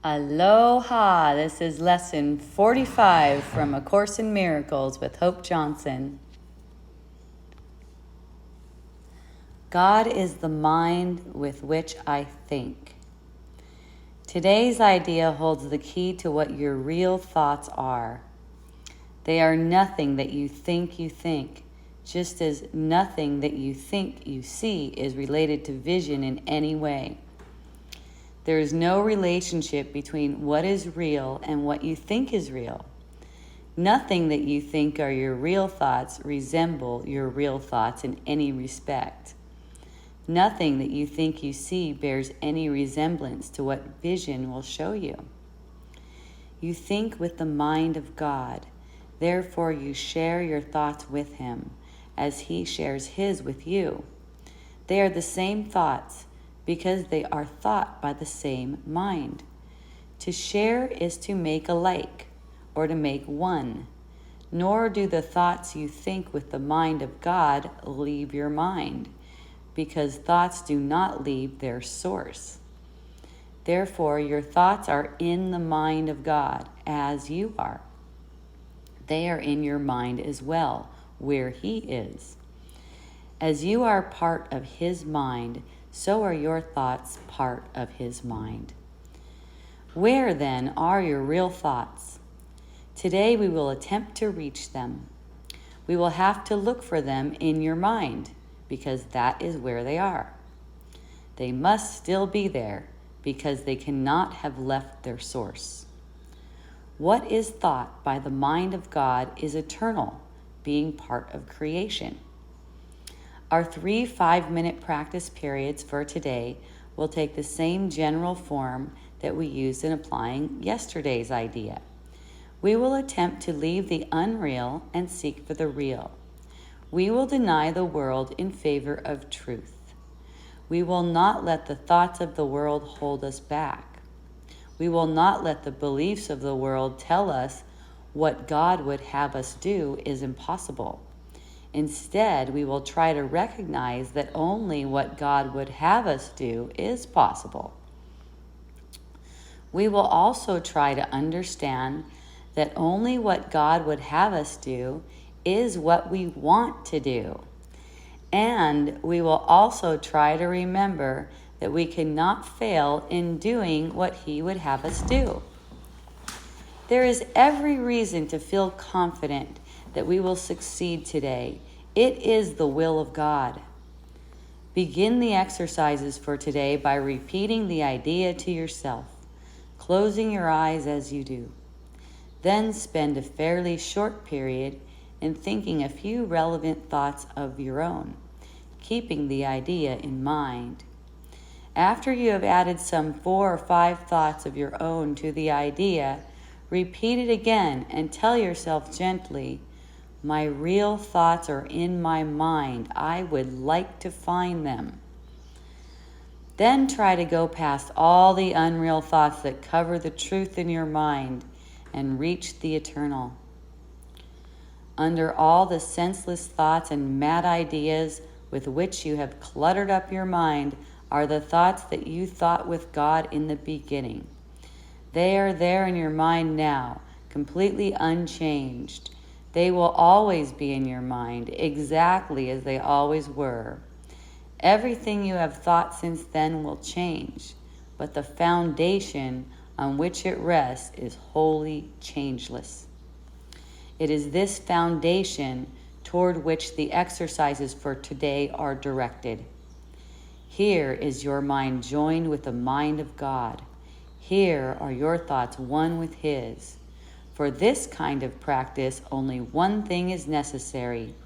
Aloha! This is lesson 45 from A Course in Miracles with Hope Johnson. God is the mind with which I think. Today's idea holds the key to what your real thoughts are. They are nothing that you think, just as nothing that you think you see is related to vision in any way. There is no relationship between what is real and what you think is real. Nothing that you think are your real thoughts resemble your real thoughts in any respect. Nothing that you think you see bears any resemblance to what vision will show you. You think with the mind of God, therefore you share your thoughts with Him as He shares His with you. They are the same thoughts, because they are thought by the same mind. To share is to make alike, or to make one. Nor do the thoughts you think with the mind of God leave your mind, because thoughts do not leave their source. Therefore, your thoughts are in the mind of God, as you are. They are in your mind as well, where He is. As you are part of His mind, so are your thoughts part of His mind. Where then are your real thoughts? Today we will attempt to reach them. We will have to look for them in your mind, because that is where they are. They must still be there, because they cannot have left their source. What is thought by the mind of God is eternal, being part of creation. Our 3 5-minute practice periods for today will take the same general form that we used in applying yesterday's idea. We will attempt to leave the unreal and seek for the real. We will deny the world in favor of truth. We will not let the thoughts of the world hold us back. We will not let the beliefs of the world tell us what God would have us do is impossible. Instead, we will try to recognize that only what God would have us do is possible. We will also try to understand that only what God would have us do is what we want to do. And we will also try to remember that we cannot fail in doing what He would have us do. There is every reason to feel confident that we will succeed today. It is the will of God. Begin the exercises for today by repeating the idea to yourself, closing your eyes as you do. Then spend a fairly short period in thinking a few relevant thoughts of your own, keeping the idea in mind. After you have added some 4 or 5 thoughts of your own to the idea, repeat it again and tell yourself gently, my real thoughts are in my mind. I would like to find them. Then try to go past all the unreal thoughts that cover the truth in your mind and reach the eternal. Under all the senseless thoughts and mad ideas with which you have cluttered up your mind are the thoughts that you thought with God in the beginning. They are there in your mind now, completely unchanged. They will always be in your mind, exactly as they always were. Everything you have thought since then will change, but the foundation on which it rests is wholly changeless. It is this foundation toward which the exercises for today are directed. Here is your mind joined with the mind of God. Here are your thoughts one with His. For this kind of practice, only one thing is necessary.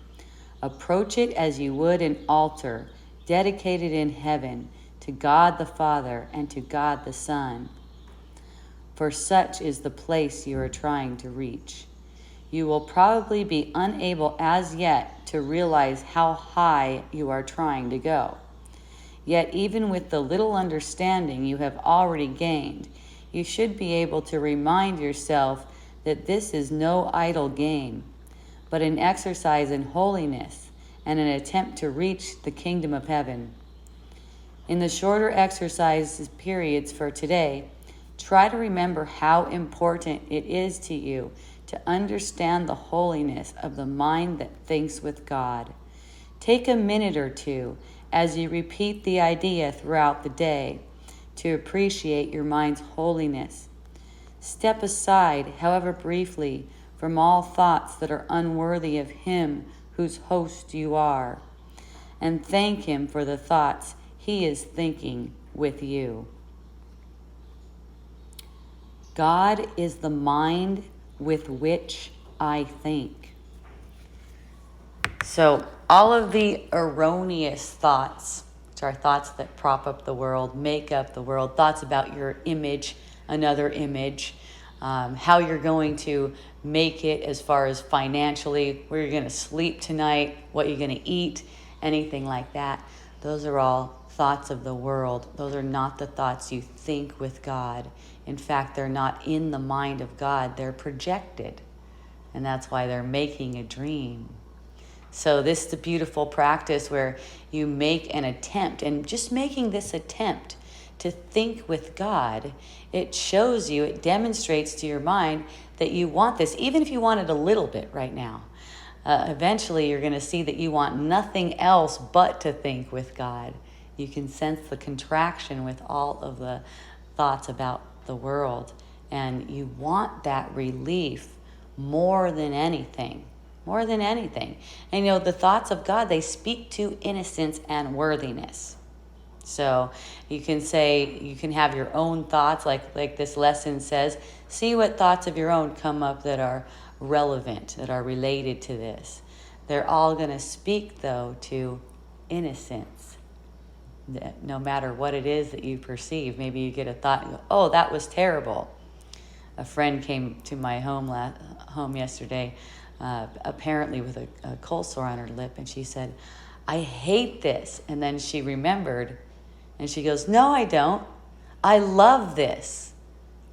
Approach it as you would an altar dedicated in heaven to God the Father and to God the Son. For such is the place you are trying to reach. You will probably be unable as yet to realize how high you are trying to go. Yet even with the little understanding you have already gained, you should be able to remind yourself that this is no idle game, but an exercise in holiness and an attempt to reach the kingdom of heaven. In the shorter exercise periods for today, Try to remember how important it is to you to understand the holiness of the mind that thinks with God. Take a minute or two as you repeat the idea throughout the day to appreciate your mind's holiness. Step aside, however briefly, from all thoughts that are unworthy of Him whose host you are, and thank Him for the thoughts He is thinking with you. God is the mind with which I think. So all of the erroneous thoughts, which are thoughts that prop up the world, make up the world, thoughts about your image, another image, how you're going to make it as far as financially, where you're going to sleep tonight, what you're going to eat, anything like that. Those are all thoughts of the world. Those are not the thoughts you think with God. In fact, they're not in the mind of God. They're projected. And that's why they're making a dream. So this is a beautiful practice where you make an attempt. And just making this attempt to think with God, it shows you, it demonstrates to your mind that you want this, even if you want it a little bit right now. Eventually, you're going to see that you want nothing else but to think with God. You can sense the contraction with all of the thoughts about the world. And you want that relief more than anything. More than anything. And you know, the thoughts of God, they speak to innocence and worthiness. So you can say, you can have your own thoughts, like this lesson says. See what thoughts of your own come up that are relevant, that are related to this. They're all going to speak, though, to innocence. No matter what it is that you perceive. Maybe you get a thought and go, oh, that was terrible. A friend came to my home yesterday, apparently with a cold sore on her lip, and she said, I hate this. And then she remembered, and she goes, no, I don't. I love this.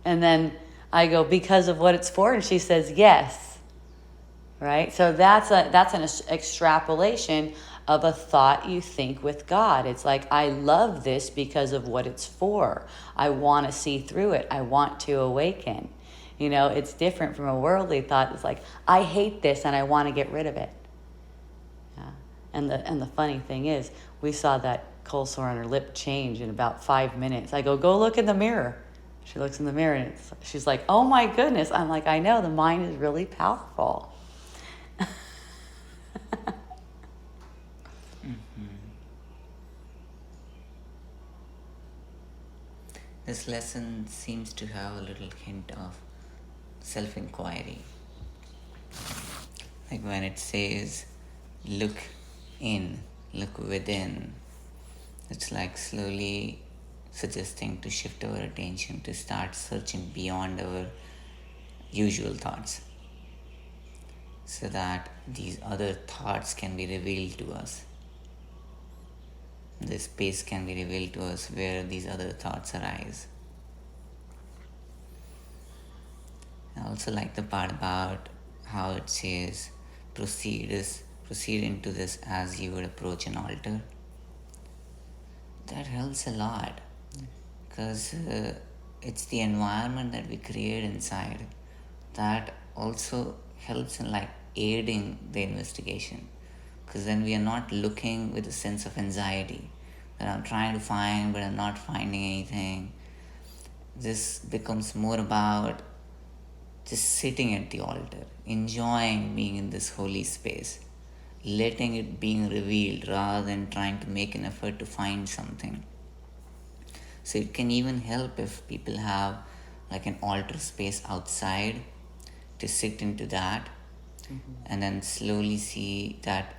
And then I go, because of what it's for? And she says, yes. Right? So that's an extrapolation of a thought you think with God. It's like, I love this because of what it's for. I want to see through it. I want to awaken. You know, it's different from a worldly thought. It's like, I hate this and I want to get rid of it. Yeah. And the funny thing is, we saw that cold sore on her lip change in about 5 minutes. I go look in the mirror. She looks in the mirror and she's like, oh my goodness. I'm like, I know, the mind is really powerful. This lesson seems to have a little hint of self-inquiry. Like when it says, look in, look within, it's like slowly suggesting to shift our attention to start searching beyond our usual thoughts, so that these other thoughts can be revealed to us. This space can be revealed to us where these other thoughts arise. I also like the part about how it says, proceed into this as you would approach an altar. That helps a lot, because it's the environment that we create inside that also helps in like aiding the investigation. Because then we are not looking with a sense of anxiety that I'm trying to find but I'm not finding anything. This becomes more about just sitting at the altar, enjoying being in this holy space, letting it being revealed rather than trying to make an effort to find something. So it can even help if people have like an altar space outside to sit into that, and then slowly see that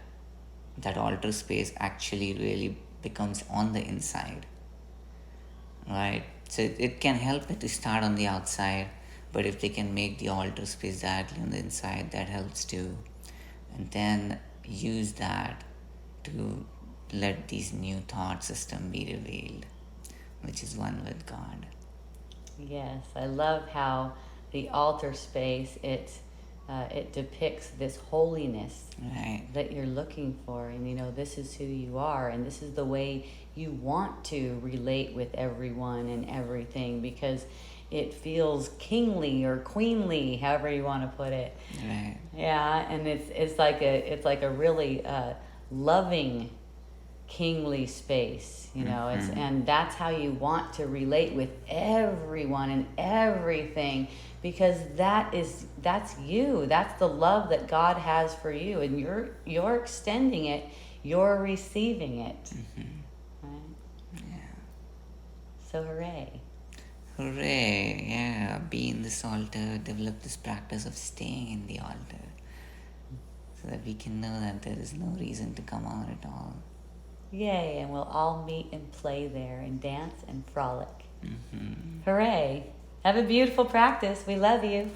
altar space actually really becomes on the inside, right? So it can help it to start on the outside, but if they can make the altar space directly on the inside, that helps too. And then use that to let these new thought system be revealed, which is one with God. Yes, I love how the altar space, it depicts this holiness, Right. that you're looking for. And, you know, this is who you are, and this is the way you want to relate with everyone and everything, because it feels kingly or queenly, however you want to put it. Right. Yeah, and it's like a really loving kingly space, you know. It's and that's how you want to relate with everyone and everything, because that's you. That's the love that God has for you, and you're extending it, you're receiving it. Right? So hooray. Hooray! Yeah, be in this altar, develop this practice of staying in the altar, so that we can know that there is no reason to come out at all. Yay, and we'll all meet and play there and dance and frolic. Hooray. Have a beautiful practice. We love you.